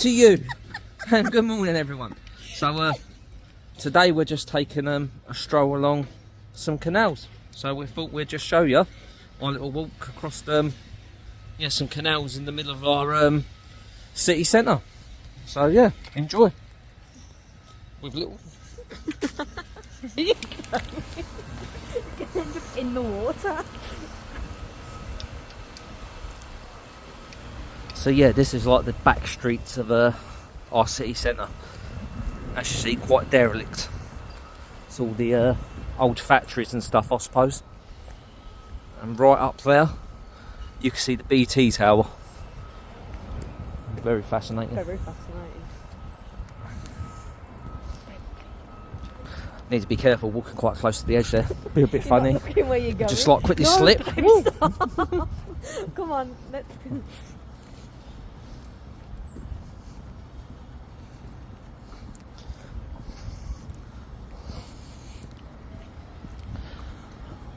to you. And good morning, everyone. So today we're just taking a stroll along some canals. So we thought we'd just show you our little walk across some canals in the middle of our city centre. So yeah, enjoy. With little in the water. So yeah, this is like the back streets of our city centre. As you see, quite derelict. It's all the old factories and stuff, I suppose. And right up there, you can see the BT tower. Very fascinating. Very fascinating. Need to be careful walking quite close to the edge there. Be a bit funny. Not looking where you're going. Just like quickly slip. Babe, stop. Come on, let's.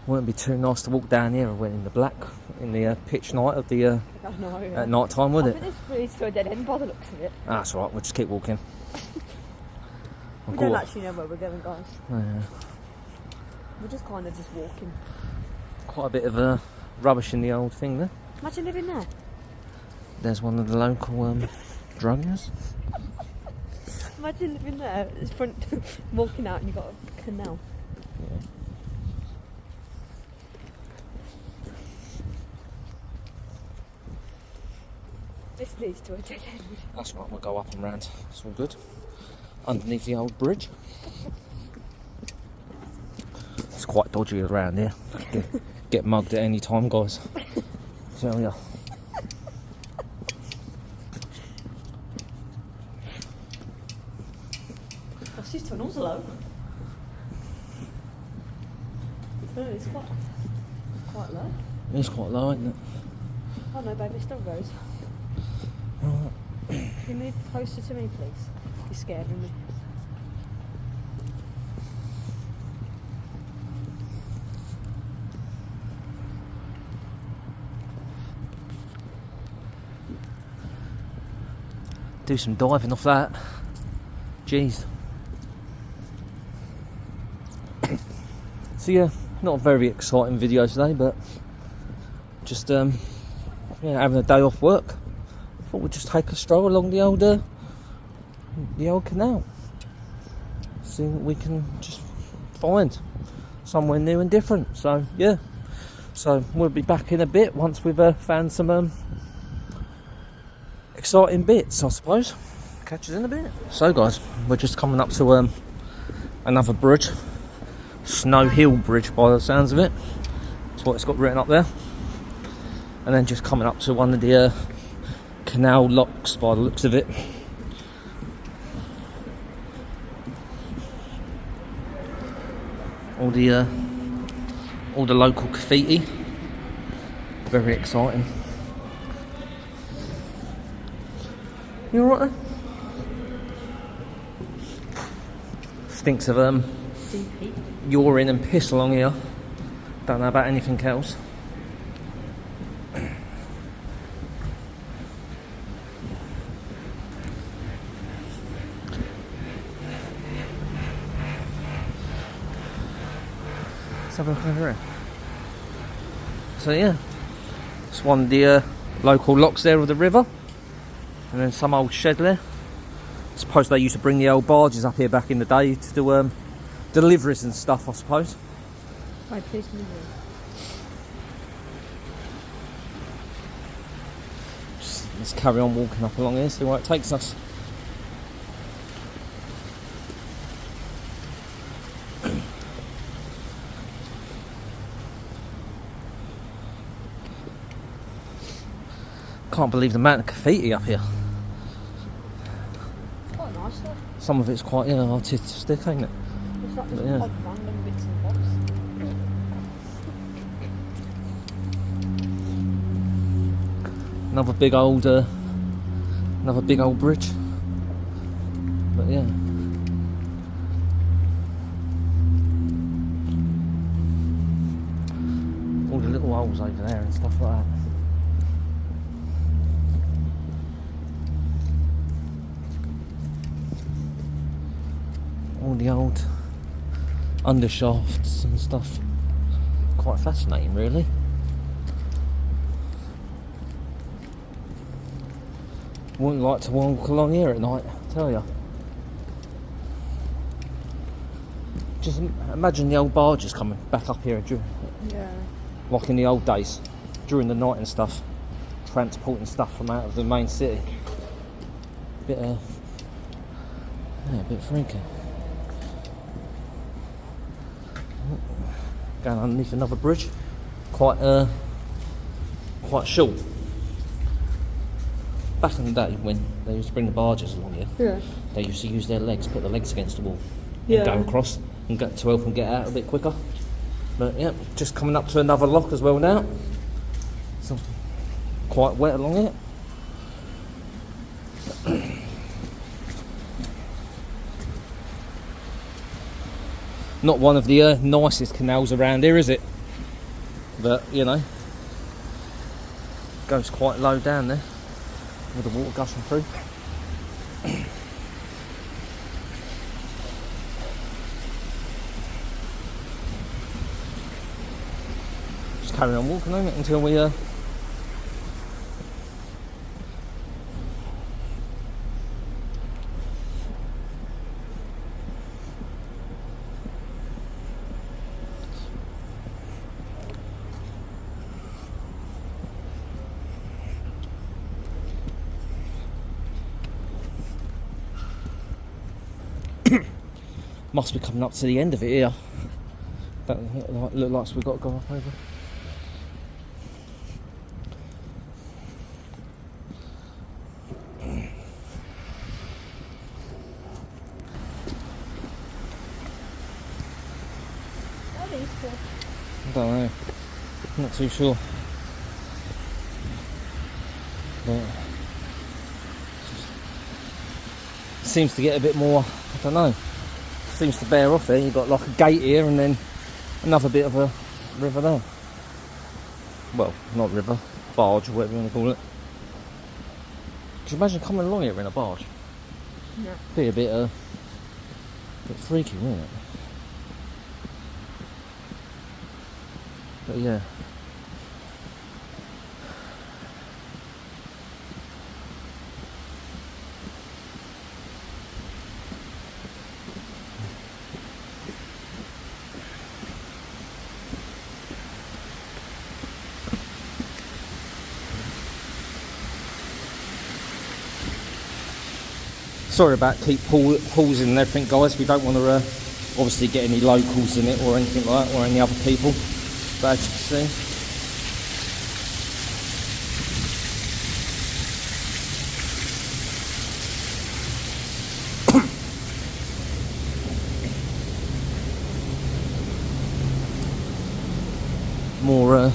Wouldn't be too nice to walk down here when in the black, in the pitch night of the at night time, would it? I think this leads to a dead end by the looks of it. That's all right. We'll just keep walking. We don't actually know where we're going, guys. Oh, yeah. We're just kind of just walking. Quite a bit of rubbish in the old thing there. Imagine living there. There's one of the local druggers. Imagine living there. It's front, walking out, and you've got a canal. Yeah. This leads to a dead end. That's right. We'll go up and round. It's all good. Underneath the old bridge. It's quite dodgy around here. Get mugged at any time, guys. Tell ya. What's these tunnels low? No, it's quite low. It's quite low, isn't it? Oh no, babe, it still goes. Can you move closer to me, please? You're scaring me. Do some diving off that. Jeez. So yeah, not a very exciting video today, but just having a day off work. Thought we'd just take a stroll along the old canal. See what we can just find somewhere new and different. So yeah, so we'll be back in a bit once we've found some exciting bits, I suppose. Catch us in a bit. So guys, we're just coming up to another bridge, Snow Hill Bridge by the sounds of it. That's what it's got written up there. And then just coming up to one of the canal locks by the looks of it. All the local graffiti. Very exciting. You alright there? Stinks of urine and piss along here. Don't know about anything else. Let's have a look over here. So yeah, it's one of the local locks there of the river, and then some old shed there. I suppose they used to bring the old barges up here back in the day to do deliveries and stuff, I suppose. Right, please move Let's carry on walking up along here, see where it takes us. Can't believe the amount of graffiti up here. Quite nice though. Some of it's quite artistic, ain't it? It's not just But, yeah. odd random bits and bobs. Another big old bridge. But yeah. All the little holes over there and stuff like that. all the old undershafts and stuff. Quite fascinating, really. Wouldn't like to walk along here at night, I tell you. Just imagine the old barges coming back up here like in the old days, during the night and stuff, transporting stuff from out of the main city. Bit a bit freaky. Going underneath another bridge, quite short. Back in the day when they used to bring the barges along here, they used to use their legs, put the legs against the wall, and go across and get to help them get out a bit quicker. But yeah, just coming up to another lock as well now. So quite wet along it. Not one of the nicest canals around here, is it? But you know, goes quite low down there with the water gushing through. Just carry on walking on it until we must be coming up to the end of it here. Don't look like we've got to go up over. I don't know. Not too sure. But it seems to get a bit more, I don't know. Seems to bear off there. You've got like a gate here and then another bit of a river there. Well, not river, barge or whatever you want to call it. Could you imagine coming along here in a barge? Yeah. Be a bit freaky, wouldn't it? But yeah. Sorry about keep pausing and everything, guys. We don't want to obviously get any locals in it or anything like that, or any other people. But as you can see, more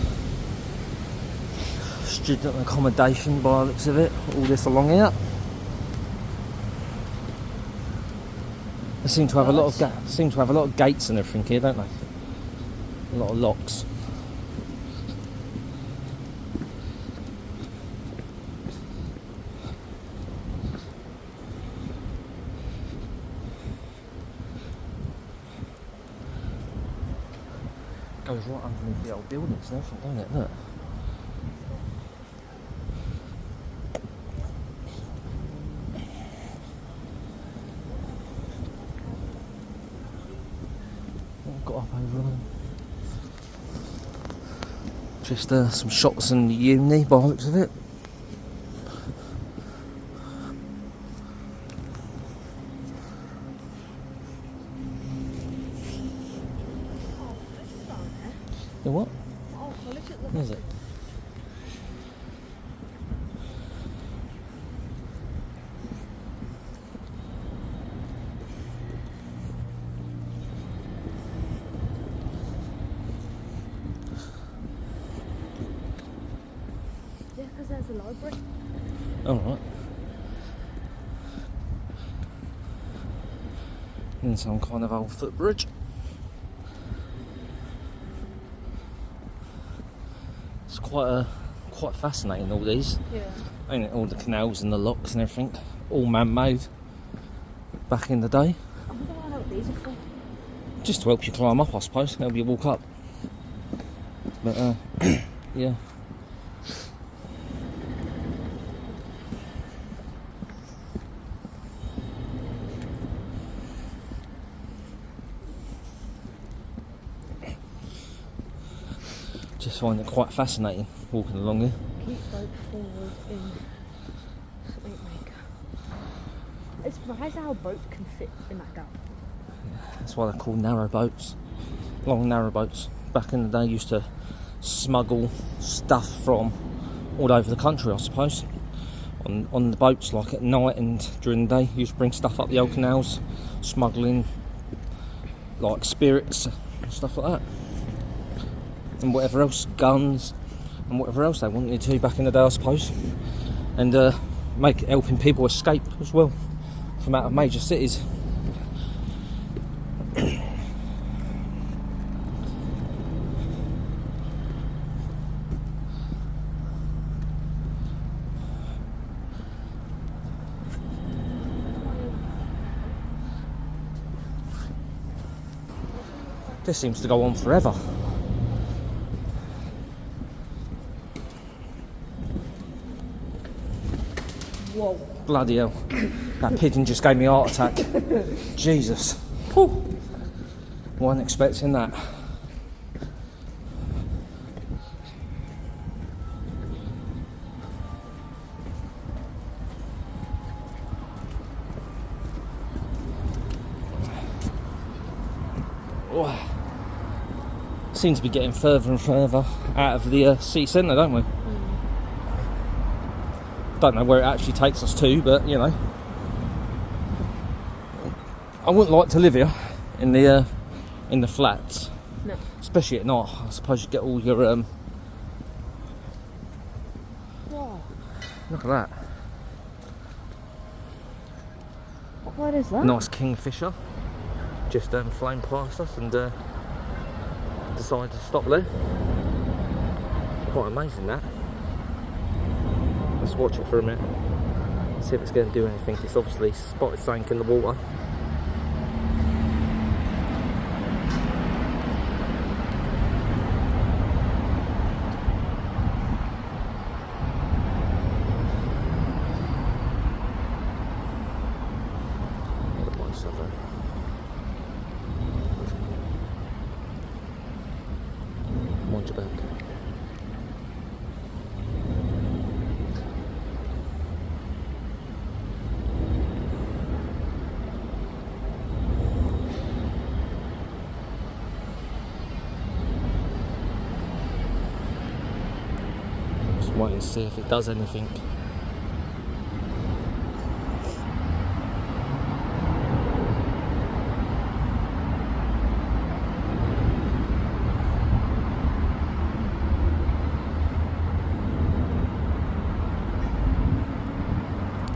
student accommodation by the looks of it. All this along here. They seem to have a lot of gates and everything here, don't they? A lot of locks. Goes right underneath the old buildings and everything, don't it? Look. Got up over them. Just some shots in the uni by the looks of it. The what? Oh, look at the... What is it? Yeah, because there's a library. Alright. And some kind of old footbridge. It's quite fascinating, all these. Yeah. Ain't it? All the canals and the locks and everything. All man-made back in the day. I wonder what these are for? Just to help you climb up, I suppose. Help you walk up. But yeah. Just find it quite fascinating walking along here. Keep boat forward in maker. It's surprised how a boat can fit in that gap. That's why they're called narrow boats. Long narrow boats. Back in the day, used to smuggle stuff from all over the country, I suppose. On the boats, like at night and during the day, used to bring stuff up the old canals, smuggling like spirits and stuff like that. And whatever else, guns and whatever else they wanted to back in the day, I suppose. And helping people escape as well from out of major cities. This seems to go on forever. Whoa. Bloody hell. That pigeon just gave me a heart attack. Jesus. Whew. Wasn't expecting that. Oh. Seem to be getting further and further out of the city centre, don't we? Don't know where it actually takes us to, but you know, I wouldn't like to live here in the flats, No. especially at night. I suppose you get all your Whoa. look at that, What is that? nice kingfisher, just flown past us and decided to stop there. Quite amazing that. Let's watch it for a minute, see if it's going to do anything. It's obviously spotted something in the water. Mind your back. Just waiting to see if it does anything.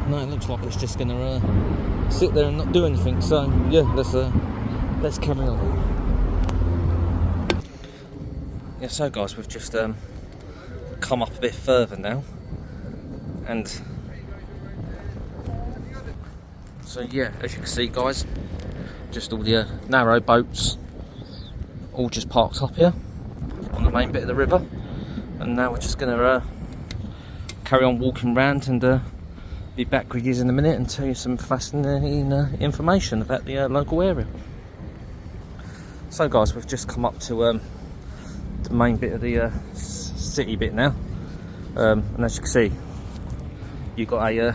No, it looks like it's just going to sit there and not do anything. So yeah, let's carry on. Yeah, so guys, we've just come up a bit further now, and so yeah, as you can see, guys, just all the narrow boats, all just parked up here on the main bit of the river, and now we're just going to carry on walking round and be back with you in a minute and tell you some fascinating information about the local area. So guys, we've just come up to the main bit of the city bit now, and as you can see, you've got a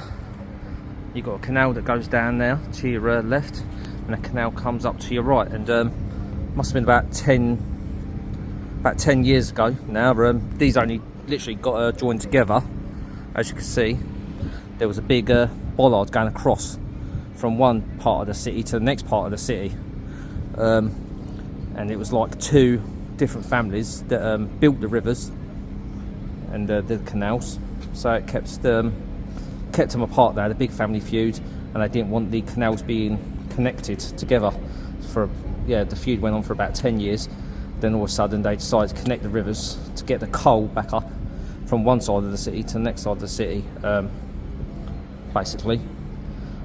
canal that goes down there to your left, and a canal comes up to your right, and must have been about 10 years ago now. These only literally got joined together. As you can see, there was a big bollard going across from one part of the city to the next part of the city, and it was like two different families that built the rivers and the canals, so it kept them apart. They had a big family feud, and they didn't want the canals being connected together. The feud went on for about 10 years. Then all of a sudden they decided to connect the rivers to get the coal back up from one side of the city to the next side of the city, basically.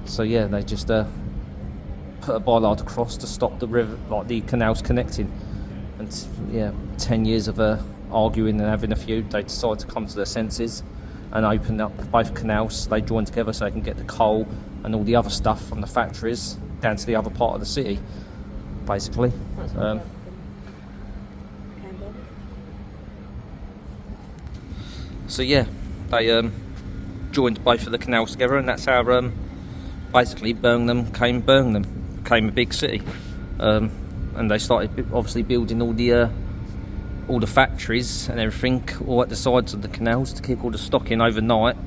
So yeah, they just put a bollard across to stop the river, like the canals connecting. And yeah, 10 years of arguing and having a feud, they decided to come to their senses and open up both canals. They joined together so they can get the coal and all the other stuff from the factories down to the other part of the city, basically. So yeah, they joined both of the canals together, and that's how basically Birmingham became a big city. And they started obviously building all the factories and everything all at the sides of the canals to keep all the stock in overnight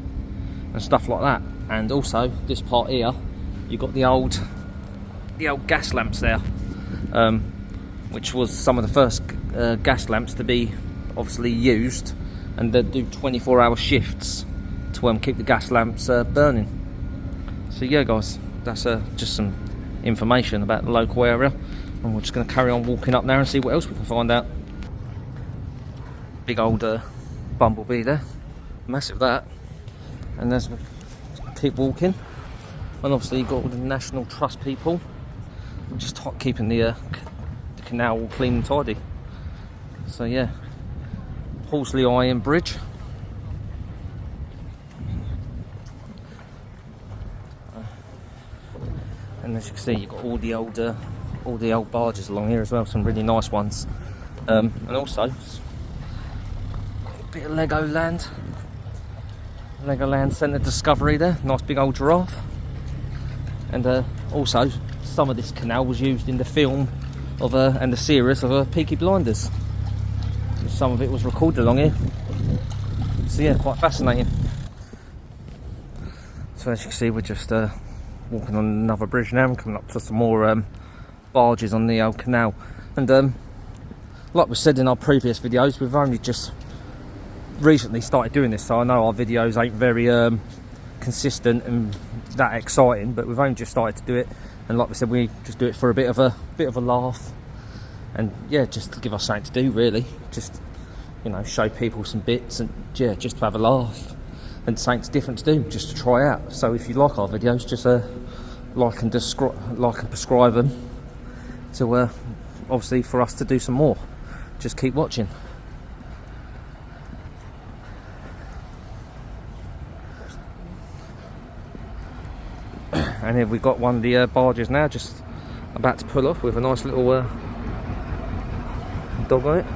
and stuff like that. And also this part here, you got the old gas lamps there, which was some of the first gas lamps to be obviously used, and they do 24-hour shifts to keep the gas lamps burning. So yeah guys, that's just some information about the local area, and we're just going to carry on walking up now and see what else we can find out. Big old bumblebee there, massive that. And as we keep walking, and obviously you've got all the National Trust people just keeping the canal all clean and tidy. So yeah, Horsley Iron Bridge. And as you can see, you've got all the old barges along here as well, some really nice ones. And also a bit of Legoland Centre Discovery there, nice big old giraffe. And also some of this canal was used in the film of and the series of Peaky Blinders. Some of it was recorded along here. So yeah, quite fascinating. So as you can see, we're just walking on another bridge now and coming up to some more barges on the old canal. And like we said in our previous videos, we've only just recently started doing this, so I know our videos ain't very consistent and that exciting, but we've only just started to do it. And like we said, we just do it for a bit of a laugh, and yeah, just to give us something to do, really. Just, you know, show people some bits, and yeah, just to have a laugh and something different to do, just to try out. So if you like our videos, just like and prescribe them to obviously for us to do some more. Just keep watching. And here we've got one of the barges now, just about to pull off with a nice little dog on it.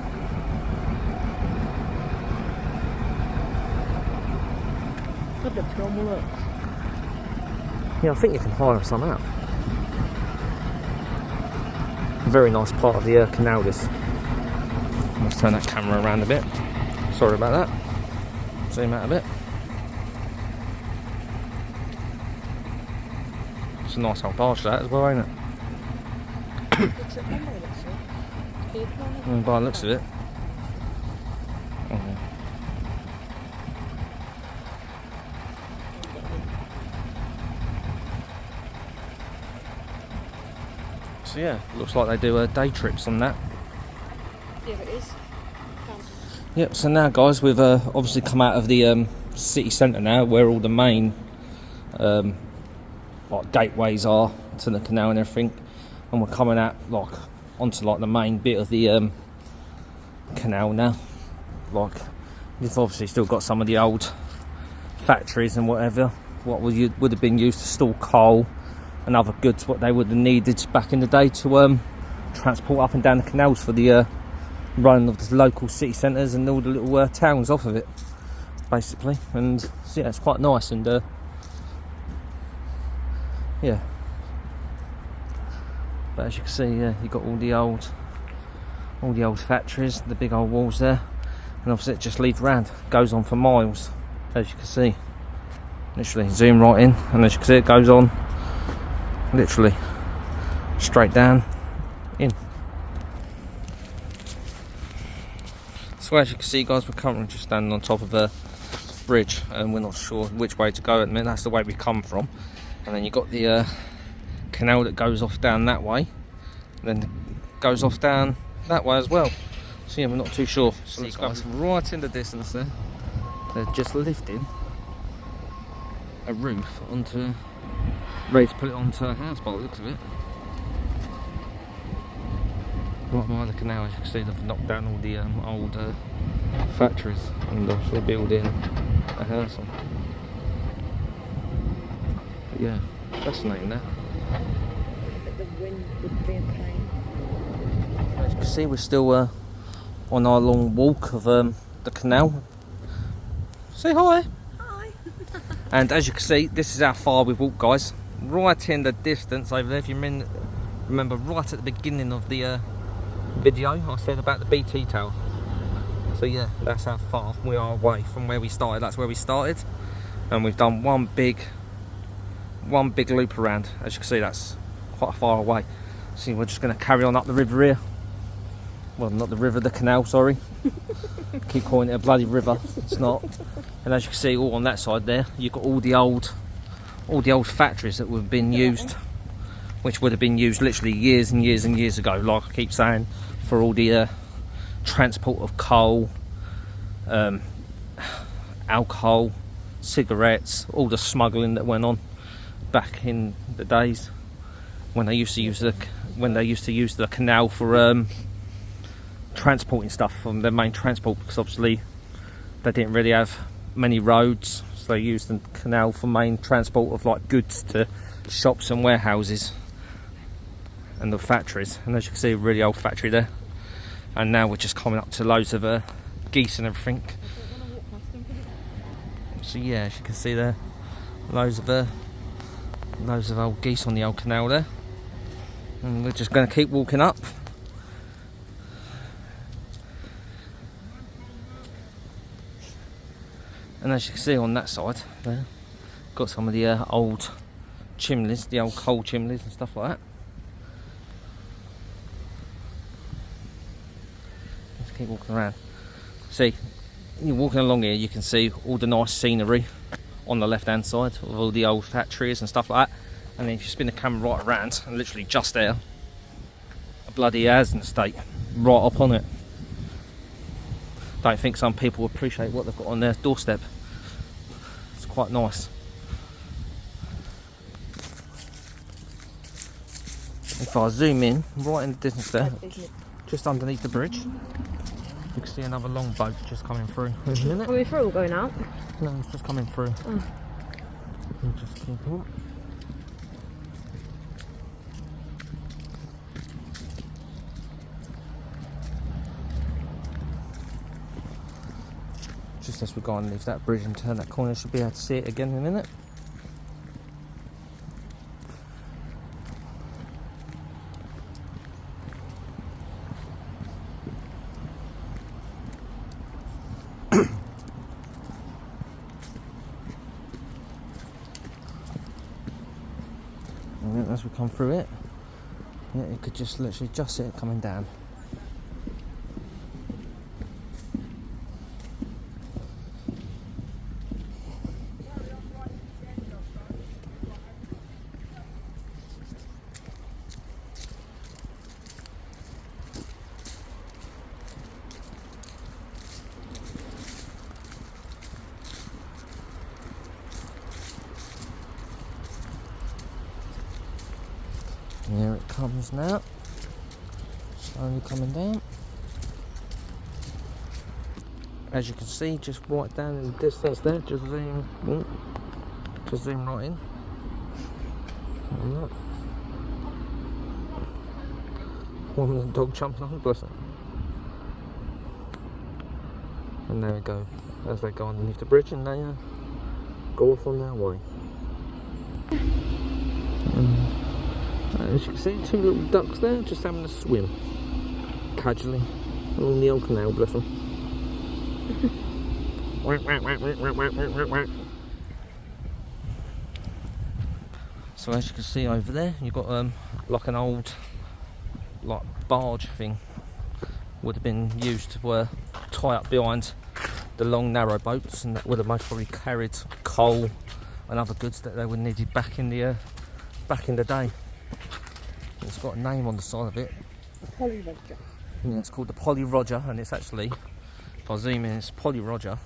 Yeah, I think you can hire some out. Very nice part of the canal, this. Let's turn that camera around a bit. Sorry about that. Zoom out a bit. It's a nice old barge that as well, ain't it? By the looks of it. So yeah, looks like they do day trips on that. Yeah, it is. Yep, so now guys, we've obviously come out of the city centre now, where all the main like gateways are to the canal and everything, and we're coming out like onto like the main bit of the canal now. Like, we've obviously still got some of the old factories and whatever, what would have been used to store coal and other goods, what they would have needed back in the day to transport up and down the canals for the run of the local city centres and all the little towns off of it, basically. And so, yeah, it's quite nice. And yeah, but as you can see, yeah, you've got all the old factories, the big old walls there, and obviously it just leads around, goes on for miles, as you can see. Literally zoom right in, and as you can see, it goes on literally straight down in. So as you can see guys, we're currently just standing on top of a bridge, and we're not sure which way to go at the minute. That's the way we come from, and then you've got the canal that goes off down that way, and then goes off down that way as well. So yeah, we're not too sure. So these guys right in the distance there, they're just lifting a roof onto, ready to put it onto a house by the looks of it. Right by the canal, as you can see, they've knocked down all the old factories and they're building a house on. But yeah, fascinating that. But the wind would be a pain. As you can see, we're still on our long walk of the canal. Say hi! Hi! And as you can see, this is how far we've walked, guys. Right in the distance over there, if you remember right at the beginning of the video, I said about the BT tower. So yeah, that's how far we are away from where we started. That's where we started, and we've done one big loop around. As you can see, that's quite far away. So we're just going to carry on up the river here. Well, not the river, the canal, sorry. Keep calling it a bloody river, it's not. And as you can see, all on that side there, you've got all the old factories that would have been used, which would have been used literally years and years and years ago, like I keep saying, for all the transport of coal, alcohol, cigarettes, all the smuggling that went on back in the days when they used to use the canal for transporting stuff from their main transport, because obviously they didn't really have many roads, so they used the canal for main transport of like goods to shops and warehouses and the factories. And as you can see, a really old factory there. And now we're just coming up to loads of geese and everything. So yeah, as you can see there, loads of old geese on the old canal there. And we're just going to keep walking up. And as you can see on that side there, got some of the old chimneys, the old coal chimneys and stuff like that. Let's keep walking around. See, you're walking along here, you can see all the nice scenery on the left hand side of all the old factories and stuff like that. And then if you spin the camera right around, and literally just there, a bloody housing estate right up on it. Don't think some people appreciate what they've got on their doorstep. It's quite nice. If I zoom in, right in the distance there, just underneath the bridge, you can see another long boat just coming through. Are we through or going out? No, it's just coming through. Oh. We'll just keep on. Just as we go underneath that bridge and turn that corner, should be able to see it again in a minute. And then as we come through it, yeah, you could just literally just see it coming down. And here it comes now, slowly coming down. As you can see, just right down in the distance there, just zoom right in. And look. One little dog jumping on, bless it. And there we go, as they go underneath the bridge and they go off on their way. As you can see, two little ducks there just having a swim casually along the old canal, bless them. So as you can see over there, you've got like an old barge thing, would have been used to tie up behind the long narrow boats, and that would have most probably carried coal and other goods that they would needed back in the day. It's got a name on the side of it. Polly Roger. Yeah, it's called the Polly Roger, and it's actually, if I zoom in, it's Polly Roger,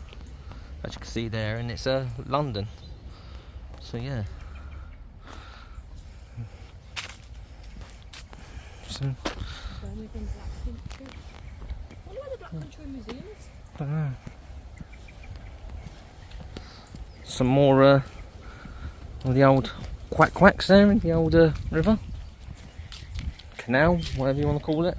as you can see there, and it's London. So yeah. So Birmingham Black Country. I wonder where the Black Country Museum is. Don't know. Some more of the old quacks there in the old river. Canal, whatever you want to call it.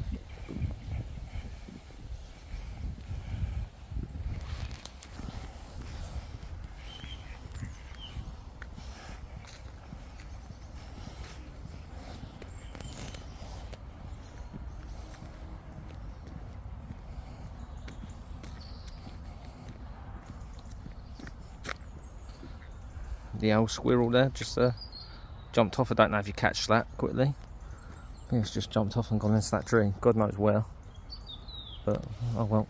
The old squirrel there just jumped off. I don't know if you catch that quickly. Yeah, it's just jumped off and gone into that tree. God knows where. But oh well.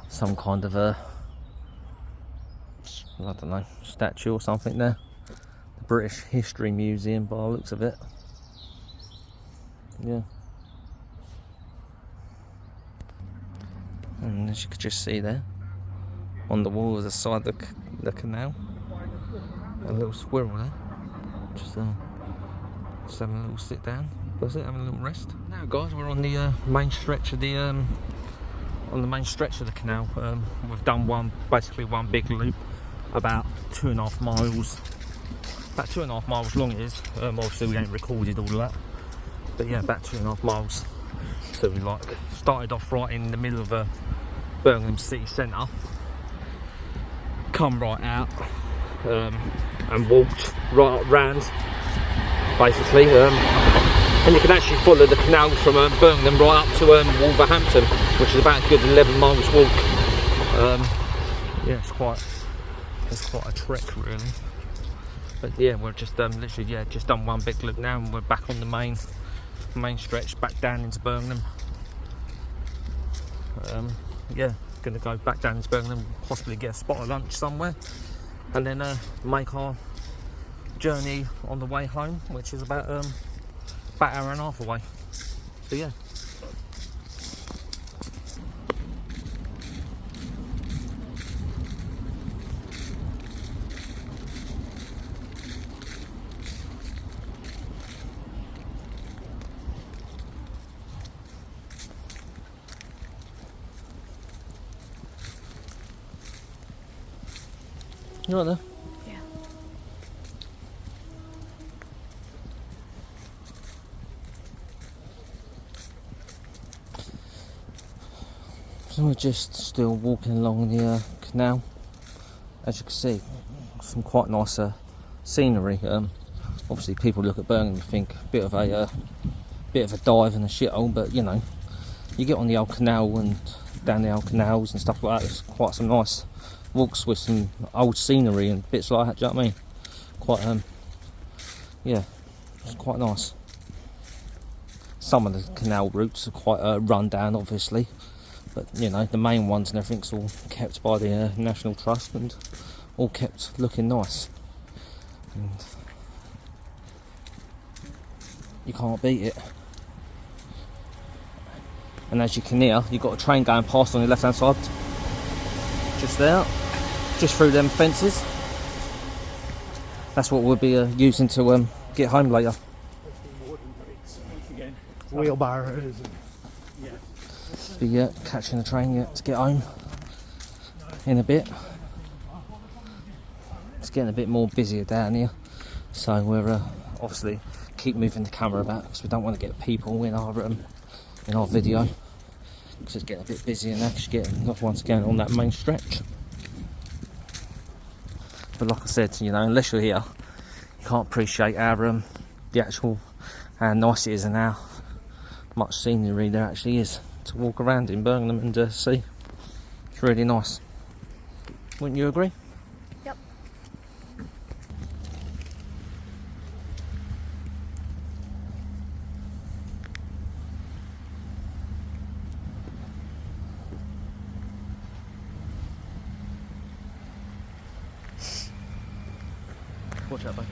Some kind of I don't know, statue or something there. The British History Museum by the looks of it. Yeah. And as you could just see there, on the wall of the side of the canal, a little squirrel there. Just having a little sit down. That's it, having a little rest. Now guys, we're on the main stretch of the canal. We've done basically one big loop, about 2.5 miles. About 2.5 miles long it is. Obviously we ain't recorded all of that, but yeah, about 2.5 miles. So we started off right in the middle of Birmingham city centre, come right out, and walked right round, basically. And you can actually follow the canal from Birmingham right up to Wolverhampton, which is about a good 11 miles walk. Yeah, it's quite a trek really. But yeah, we're just literally just done one big loop now, and we're back on the main stretch, back down into Birmingham. Yeah, gonna go back down into Birmingham, possibly get a spot of lunch somewhere, and then make our journey on the way home, which is about an hour and a half away. So yeah. You right there? Yeah. So we're just still walking along the canal. As you can see, some quite nice scenery. Obviously, people look at Birmingham and think a bit of a dive and a shithole, but you know, you get on the old canal and down the old canals and stuff like that. There's quite some nice walks with some old scenery and bits like that. Do you know what I mean? Quite yeah, it's quite nice. Some of the canal routes are quite run down, obviously, but you know, the main ones and everything's all kept by the National Trust and all kept looking nice. And you can't beat it. And as you can hear, you've got a train going past on the left hand side. Just there. Just through them fences. That's what we'll be using to get home later. Wheelbarrows. Be catching the train to get home in a bit. It's getting a bit more busier down here, so we're obviously keep moving the camera about because we don't want to get people in our video, because it's getting a bit busier now because you're getting once again on that main stretch. But like I said, you know, unless you're here, you can't appreciate our how nice it is and how much scenery there actually is to walk around in Birmingham and see. It's really nice. Wouldn't you agree? Yep. Watch out, bud.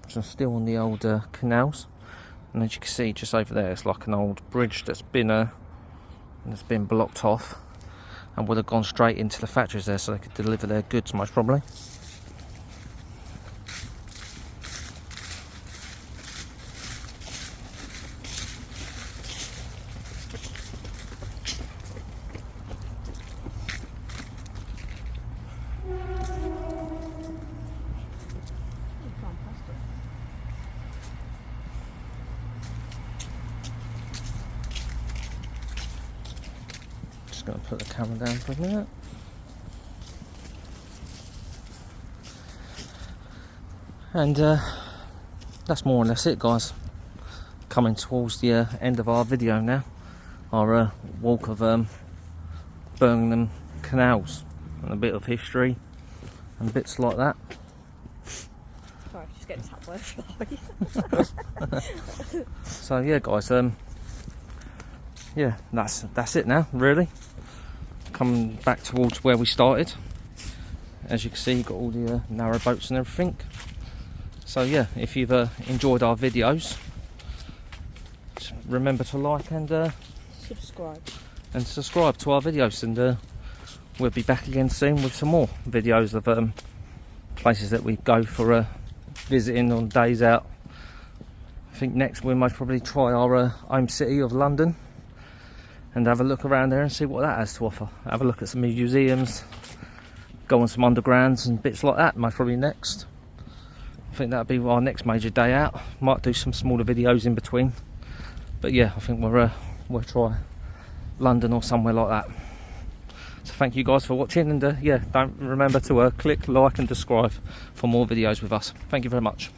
So still on the old canals, and as you can see just over there, it's like an old bridge that's been blocked off, and would have gone straight into the factories there, so they could deliver their goods most probably. Just going to put the camera down for a minute. And that's more or less it, guys. Coming towards the end of our video now. Our walk of Birmingham canals, and a bit of history and bits like that. Sorry, just getting tapped by a fly. So yeah, guys, yeah, that's it now, really. Coming back towards where we started. As you can see, you've got all the narrow boats and everything. So yeah, if you've enjoyed our videos, remember to like and subscribe to our videos, and we'll be back again soon with some more videos of places that we go for visiting on days out. I think next we'll most probably try our home city of London and have a look around there and see what that has to offer. Have a look at some museums, go on some undergrounds and bits like that most probably next. I think that'll be our next major day out. Might do some smaller videos in between, but yeah, I think we'll try London or somewhere like that. So thank you guys for watching, and yeah, don't remember to click like and subscribe for more videos with us. Thank you very much.